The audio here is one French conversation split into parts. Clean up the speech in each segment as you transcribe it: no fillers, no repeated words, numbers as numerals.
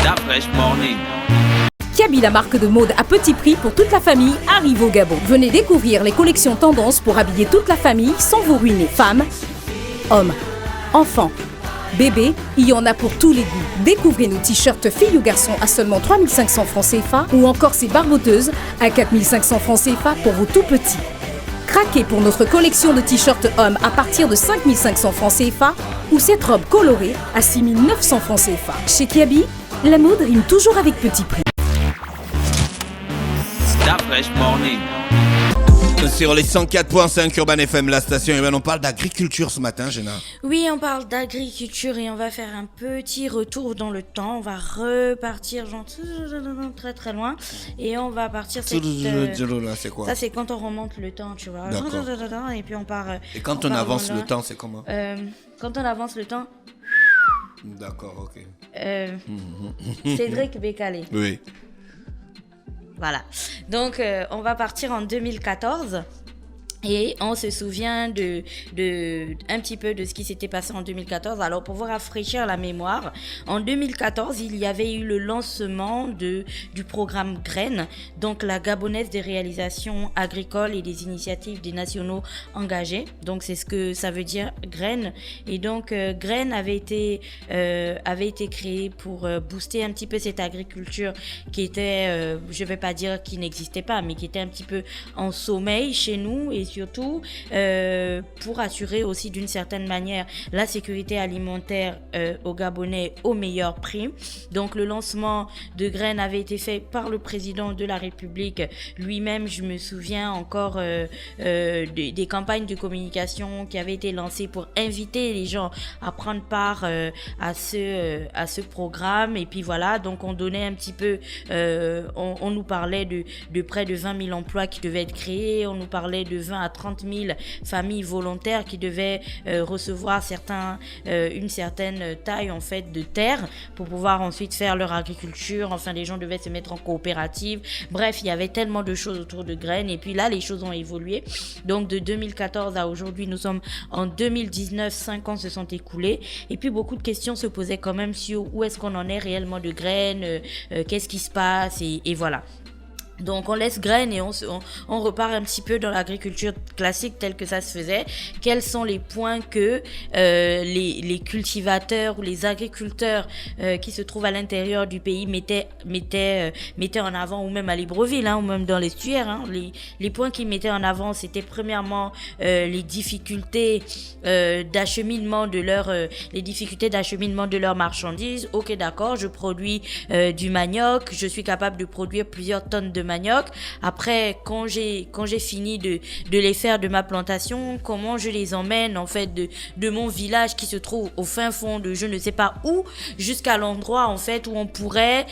La Fresh Morning. Kiabi, la marque de mode à petit prix pour toute la famille, arrive au Gabon. Venez découvrir les collections tendances pour habiller toute la famille sans vous ruiner. Femmes, hommes, enfants, bébés, il y en a pour tous les goûts. Découvrez nos t-shirts filles ou garçons à seulement 3500 francs CFA ou encore ces barboteuses à 4500 francs CFA pour vos tout petits. Craquez pour notre collection de t-shirts hommes à partir de 5500 francs CFA ou cette robe colorée à 6900 francs CFA. Chez Kiabi, la mode rime toujours avec petit prix. La Fresh Morning. Sur les 104.5 Urban FM, la station, et bien on parle d'agriculture ce matin, Géna. Oui, on parle d'agriculture et on va faire un petit retour dans le temps. On va repartir genre très très loin et on va partir. C'est quoi? Ça, c'est quand on remonte le temps, tu vois. D'accord. Et puis on part. Et quand on avance le temps, c'est comment? Quand on avance le temps. D'accord, ok. Cédric Bécalé. Oui. Voilà. Donc, on va partir en 2014. Et on se souvient un petit peu de ce qui s'était passé en 2014. Alors, pour vous rafraîchir la mémoire, en 2014, il y avait eu le lancement du programme Graines, donc la gabonaise des réalisations agricoles et des initiatives des nationaux engagés. Donc, c'est ce que ça veut dire, Graines. Et donc, Graines avait été créé pour booster un petit peu cette agriculture qui était, je vais pas dire qui n'existait pas, mais qui était un petit peu en sommeil chez nous et surtout pour assurer aussi d'une certaine manière la sécurité alimentaire aux Gabonais au meilleur prix. Donc le lancement de Graines avait été fait par le président de la République lui-même. Je me souviens encore des campagnes de communication qui avaient été lancées pour inviter les gens à prendre part à ce programme. Et puis voilà, donc on donnait un petit peu, on nous parlait de près de 20 000 emplois qui devaient être créés, on nous parlait de 20 à 30 000 familles volontaires qui devaient recevoir une certaine taille en fait de terre pour pouvoir ensuite faire leur agriculture. Enfin, les gens devaient se mettre en coopérative. Bref, il y avait tellement de choses autour de Graines. Et puis là, les choses ont évolué. Donc, de 2014 à aujourd'hui, nous sommes en 2019. 5 ans se sont écoulés. Et puis, beaucoup de questions se posaient quand même sur où est-ce qu'on en est réellement de Graines, qu'est-ce qui se passe et voilà. Donc on laisse Graines et on repart un petit peu dans l'agriculture classique telle que ça se faisait. Quels sont les points que les cultivateurs ou les agriculteurs qui se trouvent à l'intérieur du pays mettaient en avant, ou même à Libreville, ou même dans l'estuaire. Les points qu'ils mettaient en avant, c'était premièrement les difficultés d'acheminement de leurs marchandises. Ok, d'accord, je produis du manioc, je suis capable de produire plusieurs tonnes de manioc. Après, quand j'ai fini de les faire de ma plantation, comment je les emmène en fait de mon village qui se trouve au fin fond de je ne sais pas où jusqu'à l'endroit en fait où on pourrait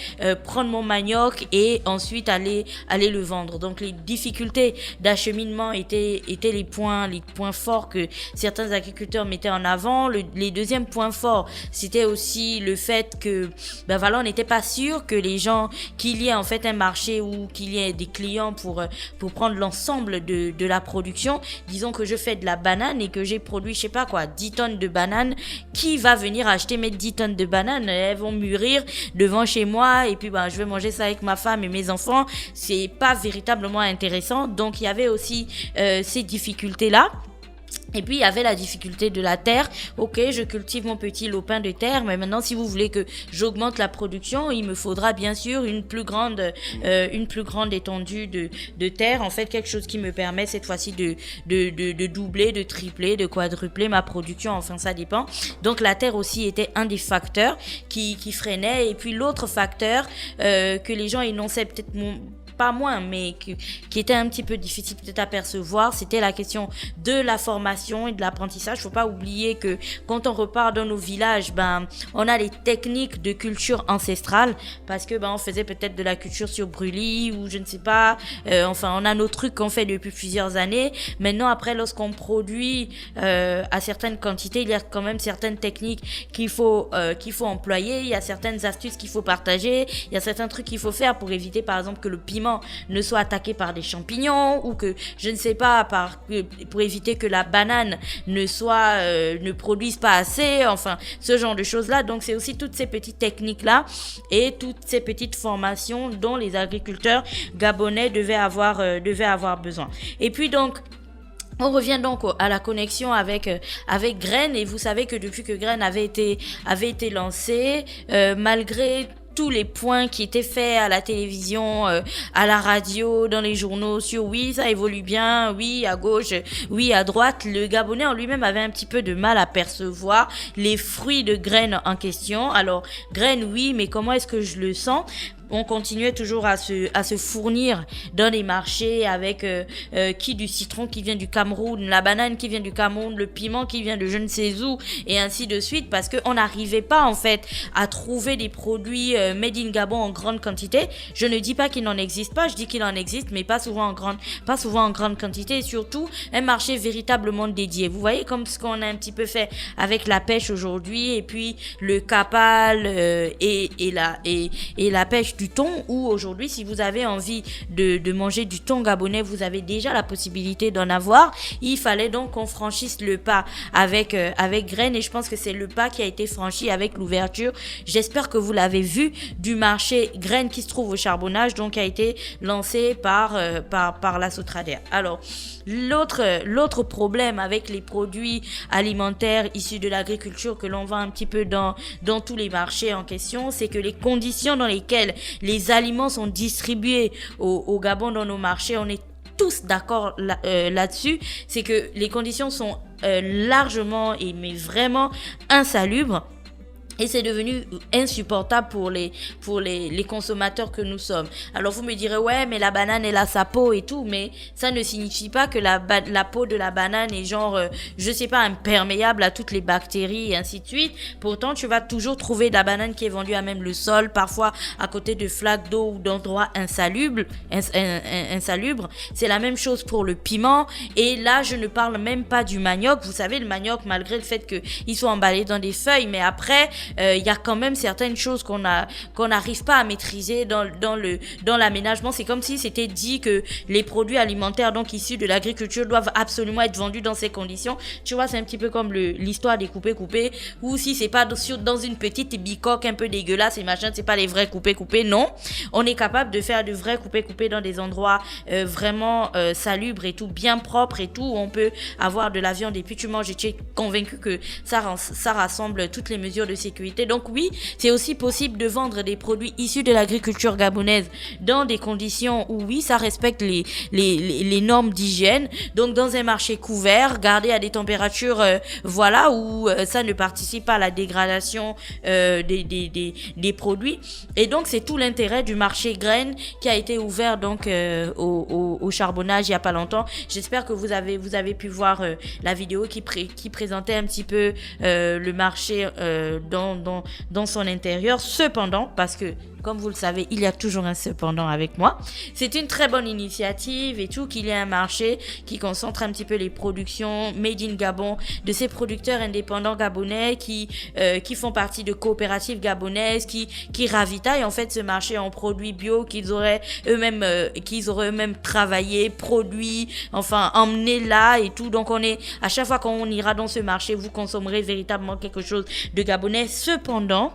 prendre mon manioc et ensuite aller le vendre. Donc les difficultés d'acheminement étaient les points forts que certains agriculteurs mettaient en avant. Les deuxièmes points forts, c'était aussi le fait que on n'était pas sûr que qu'il y ait en fait un marché ou qu'il y ait des clients pour prendre l'ensemble de la production. Disons que je fais de la banane et que j'ai produit, 10 tonnes de bananes. Qui va venir acheter mes 10 tonnes de bananes? Elles vont mûrir devant chez moi et puis je vais manger ça avec ma femme et mes enfants. C'est pas véritablement intéressant. Donc il y avait aussi ces difficultés-là. Et puis il y avait la difficulté de la terre. Ok, je cultive mon petit lopin de terre, mais maintenant si vous voulez que j'augmente la production, il me faudra bien sûr une plus grande étendue de terre. En fait, quelque chose qui me permet cette fois-ci de doubler, de tripler, de quadrupler ma production. Enfin, ça dépend. Donc la terre aussi était un des facteurs qui freinait. Et puis l'autre facteur que les gens énonçaient peut-être pas moins, mais qui était un petit peu difficile peut-être à percevoir, c'était la question de la formation et de l'apprentissage. Faut pas oublier que quand on repart dans nos villages, on a les techniques de culture ancestrale parce que on faisait peut-être de la culture sur brûlis ou je ne sais pas. On a nos trucs qu'on fait depuis plusieurs années. Maintenant, après, lorsqu'on produit à certaines quantités, il y a quand même certaines techniques qu'il faut employer. Il y a certaines astuces qu'il faut partager. Il y a certains trucs qu'il faut faire pour éviter, par exemple, que le piment piment ne soit attaqué par des champignons ou que, je ne sais pas, pour éviter que la banane ne produise pas assez, enfin, ce genre de choses-là. Donc, c'est aussi toutes ces petites techniques-là et toutes ces petites formations dont les agriculteurs gabonais devaient avoir besoin. Et puis, donc, on revient donc à la connexion avec Graines, et vous savez que depuis que Graines avait été lancé, malgré tous les points qui étaient faits à la télévision, à la radio, dans les journaux, sur oui, ça évolue bien, oui, à gauche, oui, à droite, le Gabonais en lui-même avait un petit peu de mal à percevoir les fruits de Graines en question. Alors, Graines, oui, mais comment est-ce que je le sens ? On continuait toujours à se fournir dans les marchés avec du citron qui vient du Cameroun, la banane qui vient du Cameroun, le piment qui vient de je ne sais où, et ainsi de suite, parce qu'on n'arrivait pas en fait à trouver des produits made in Gabon en grande quantité. Je ne dis pas qu'il n'en existe pas, je dis qu'il en existe, mais pas souvent en grande quantité, et surtout un marché véritablement dédié. Vous voyez, comme ce qu'on a un petit peu fait avec la pêche aujourd'hui, et puis le capal et la pêche du thon, où aujourd'hui, si vous avez envie de manger du thon gabonais, vous avez déjà la possibilité d'en avoir. Il fallait donc qu'on franchisse le pas avec Graines, et je pense que c'est le pas qui a été franchi avec l'ouverture, j'espère que vous l'avez vu, du marché Graines qui se trouve au Charbonnage, donc qui a été lancé par la Sotrader. Alors, l'autre problème avec les produits alimentaires issus de l'agriculture que l'on vend un petit peu dans tous les marchés en question, c'est que les conditions dans lesquelles les aliments sont distribués au Gabon dans nos marchés, on est tous d'accord là-dessus, c'est que les conditions sont largement mais vraiment insalubres. Et c'est devenu insupportable pour les consommateurs que nous sommes. Alors vous me direz, ouais, mais la banane, elle a sa peau et tout, mais ça ne signifie pas que la peau de la banane est genre, je sais pas, imperméable à toutes les bactéries et ainsi de suite. Pourtant, tu vas toujours trouver de la banane qui est vendue à même le sol, parfois à côté de flaques d'eau ou d'endroits insalubres. C'est la même chose pour le piment. Et là, je ne parle même pas du manioc. Vous savez, le manioc, malgré le fait qu'ils soient emballés dans des feuilles, mais après, y a quand même certaines choses qu'on n'arrive pas à maîtriser dans l'aménagement. C'est comme si c'était dit que les produits alimentaires donc issus de l'agriculture doivent absolument être vendus dans ces conditions. Tu vois, c'est un petit peu comme l'histoire des coupés, ou si c'est pas dans une petite bicoque un peu dégueulasse et machin, c'est pas les vrais coupés. Non, on est capable de faire de vrais coupés dans des endroits vraiment salubres et tout, bien propres et tout, où on peut avoir de la viande et puis tu manges, et tu es convaincu que ça rassemble toutes les mesures de sécurité. Donc oui, c'est aussi possible de vendre des produits issus de l'agriculture gabonaise dans des conditions où oui, ça respecte les normes d'hygiène. Donc dans un marché couvert, gardé à des températures où ça ne participe pas à la dégradation des produits. Et donc c'est tout l'intérêt du marché Graines qui a été ouvert donc au Charbonnage il y a pas longtemps. J'espère que vous avez pu voir la vidéo qui présentait un petit peu le marché dans son intérieur. Cependant, parce que comme vous le savez, il y a toujours un cependant avec moi. C'est une très bonne initiative et tout, qu'il y ait un marché qui concentre un petit peu les productions made in Gabon de ces producteurs indépendants gabonais qui font partie de coopératives gabonaises qui ravitaillent en fait ce marché en produits bio qu'ils auraient eux-mêmes travaillé, produit, enfin emmené là et tout. Donc à chaque fois qu'on ira dans ce marché, vous consommerez véritablement quelque chose de gabonais. Cependant,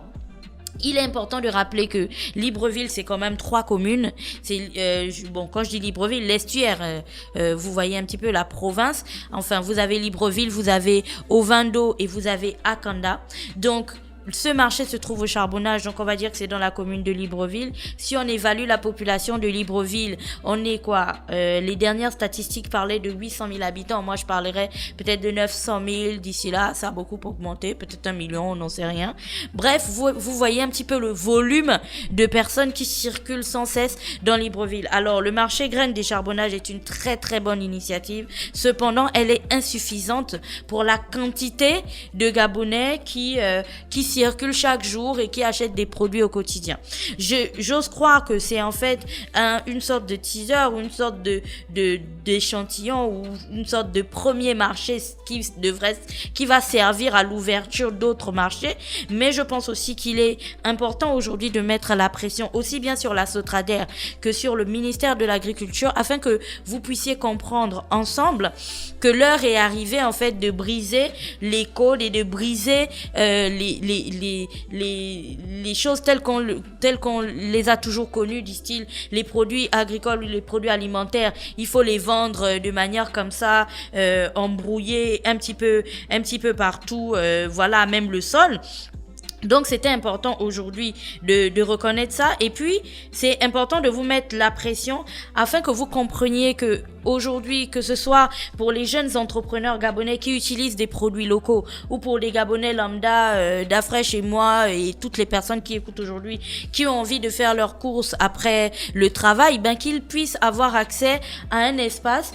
il est important de rappeler que Libreville, c'est quand même 3 communes. Quand je dis Libreville, l'estuaire, vous voyez un petit peu la province. Enfin, vous avez Libreville, vous avez Ovando et vous avez Akanda. Donc, ce marché se trouve au Charbonnage, donc on va dire que c'est dans la commune de Libreville. Si on évalue la population de Libreville, on est quoi les dernières statistiques parlaient de 800 000 habitants. Moi, je parlerais peut-être de 900 000 d'ici là. Ça a beaucoup augmenté, peut-être 1 million, on n'en sait rien. Bref, vous voyez un petit peu le volume de personnes qui circulent sans cesse dans Libreville. Alors, le marché Graines des Charbonnages est une très très bonne initiative. Cependant, elle est insuffisante pour la quantité de Gabonais qui circulent chaque jour et qui achètent des produits au quotidien. J'ose croire que c'est en fait une sorte de teaser ou une sorte d'échantillon ou une sorte de premier marché qui va servir à l'ouverture d'autres marchés. Mais je pense aussi qu'il est important aujourd'hui de mettre la pression aussi bien sur la Sotrader que sur le ministère de l'Agriculture afin que vous puissiez comprendre ensemble que l'heure est arrivée en fait de briser les codes et de briser les choses telles qu'on les a toujours connues, du style les produits agricoles ou les produits alimentaires, il faut les vendre de manière comme ça, embrouillée un petit peu partout, voilà, même le sol. Donc c'était important aujourd'hui de reconnaître ça, et puis c'est important de vous mettre la pression afin que vous compreniez que aujourd'hui, que ce soit pour les jeunes entrepreneurs gabonais qui utilisent des produits locaux ou pour les Gabonais lambda, d'Afresh et moi et toutes les personnes qui écoutent aujourd'hui, qui ont envie de faire leurs courses après le travail, ben qu'ils puissent avoir accès à un espace,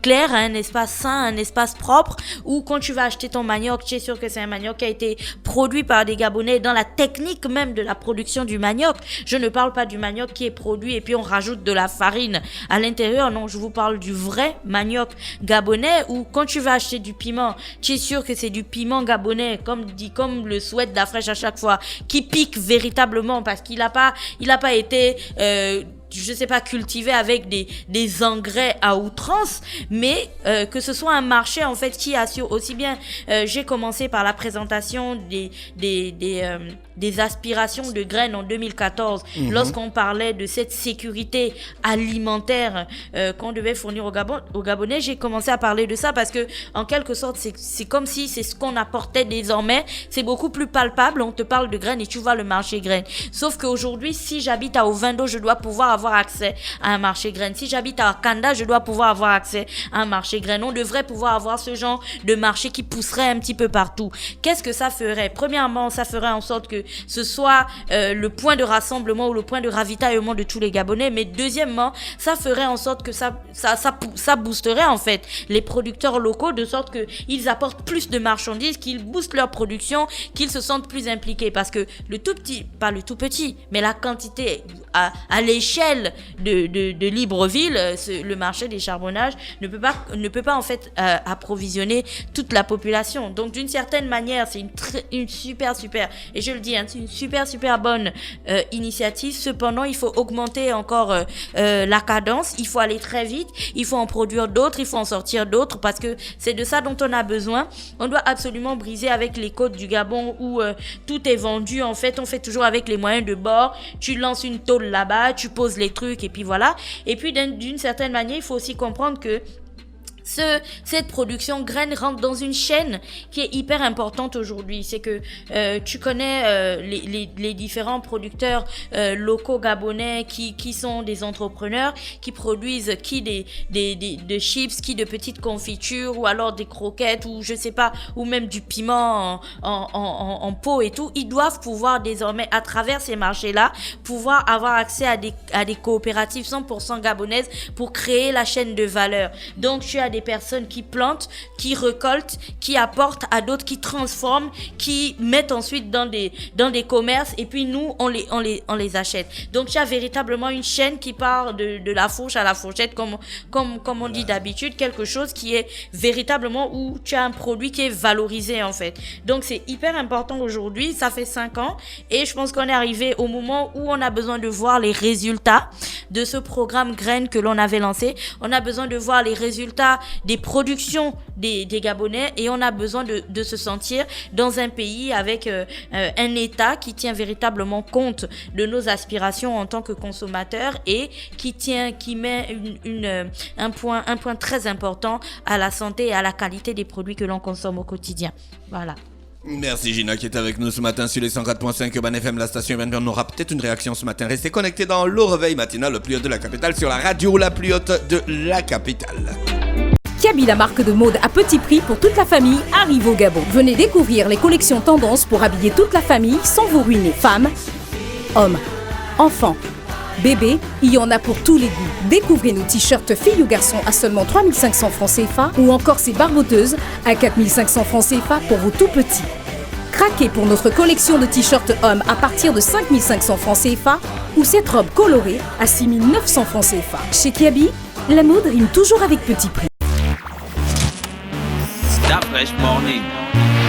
clair, à un espace sain, un espace propre, où quand tu vas acheter ton manioc, tu es sûr que c'est un manioc qui a été produit par des Gabonais dans la technique même de la production du manioc. Je ne parle pas du manioc qui est produit et puis on rajoute de la farine à l'intérieur. Non, je vous parle du vrai manioc gabonais, où quand tu vas acheter du piment, tu es sûr que c'est du piment gabonais, comme le souhaite d'Afresh à chaque fois, qui pique véritablement parce qu'il a pas été je sais pas, cultivé avec des engrais à outrance, mais que ce soit un marché en fait qui assure aussi bien. J'ai commencé par la présentation des aspirations de graines en 2014, lorsqu'on parlait de cette sécurité alimentaire qu'on devait fournir aux Gabonais. J'ai commencé à parler de ça parce que en quelque sorte c'est comme si c'est ce qu'on apportait désormais. C'est beaucoup plus palpable. On te parle de graines et tu vois le marché graines. Sauf qu'aujourd'hui, si j'habite à Ovendo, je dois pouvoir avoir accès à un marché graines. Si j'habite à Kanda, je dois pouvoir avoir accès à un marché graines. On devrait pouvoir avoir ce genre de marché qui pousserait un petit peu partout. Qu'est-ce que ça ferait? Premièrement, ça ferait en sorte que ce soit le point de rassemblement ou le point de ravitaillement de tous les Gabonais. Mais deuxièmement, ça ferait en sorte que ça boosterait en fait les producteurs locaux, de sorte qu'ils apportent plus de marchandises, qu'ils boostent leur production, qu'ils se sentent plus impliqués. Parce que le tout petit, pas le tout petit, mais la quantité à l'échelle de Libreville, le marché des charbonnages ne peut pas en fait approvisionner toute la population. Donc d'une certaine manière, c'est une super, et je le dis, hein, c'est une super bonne initiative. Cependant, il faut augmenter encore la cadence, il faut aller très vite, il faut en produire d'autres, il faut en sortir d'autres, parce que c'est de ça dont on a besoin. On doit absolument briser avec les côtes du Gabon où tout est vendu. En fait, on fait toujours avec les moyens de bord. Tu lances une tôle là-bas, tu poses les trucs et puis voilà. Et puis d'une certaine manière, il faut aussi comprendre que cette production graine rentre dans une chaîne qui est hyper importante aujourd'hui. C'est que tu connais les différents producteurs locaux gabonais qui sont des entrepreneurs, qui produisent des chips, de petites confitures, ou alors des croquettes, ou je sais pas, ou même du piment en pot et tout. Ils doivent pouvoir désormais, à travers ces marchés-là, pouvoir avoir accès à des coopératives 100% gabonaises pour créer la chaîne de valeur. Donc tu as des personnes qui plantent, qui récoltent, qui apportent à d'autres, qui transforment, qui mettent ensuite dans des commerces, et puis nous on les achète. Donc tu as véritablement une chaîne qui part de la fourche à la fourchette, comme on dit d'habitude, quelque chose qui est véritablement où tu as un produit qui est valorisé en fait. Donc c'est hyper important aujourd'hui. Ça fait 5 ans et je pense qu'on est arrivé au moment où on a besoin de voir les résultats de ce programme graines que l'on avait lancé. On a besoin de voir les résultats des productions des Gabonais, et on a besoin de se sentir dans un pays avec un État qui tient véritablement compte de nos aspirations en tant que consommateurs, et qui met un point très important à la santé et à la qualité des produits que l'on consomme au quotidien. Voilà. Merci Gina qui est avec nous ce matin sur les 104.5 Urban FM, la station Urban. On aura peut-être une réaction ce matin. Restez connectés dans le réveil matinal le plus haut de la capitale, sur la radio la plus haute de la capitale. Kiabi, la marque de mode à petit prix pour toute la famille, arrive au Gabon. Venez découvrir les collections tendances pour habiller toute la famille sans vous ruiner. Femmes, hommes, enfants, Bébé, il y en a pour tous les goûts. Découvrez nos t-shirts filles ou garçons à seulement 3500 francs CFA ou encore ces barboteuses à 4500 francs CFA pour vos tout petits. Craquez pour notre collection de t-shirts hommes à partir de 5500 francs CFA ou cette robe colorée à 6900 francs CFA. Chez Kiabi, la mode rime toujours avec petit prix. Start Fresh Morning.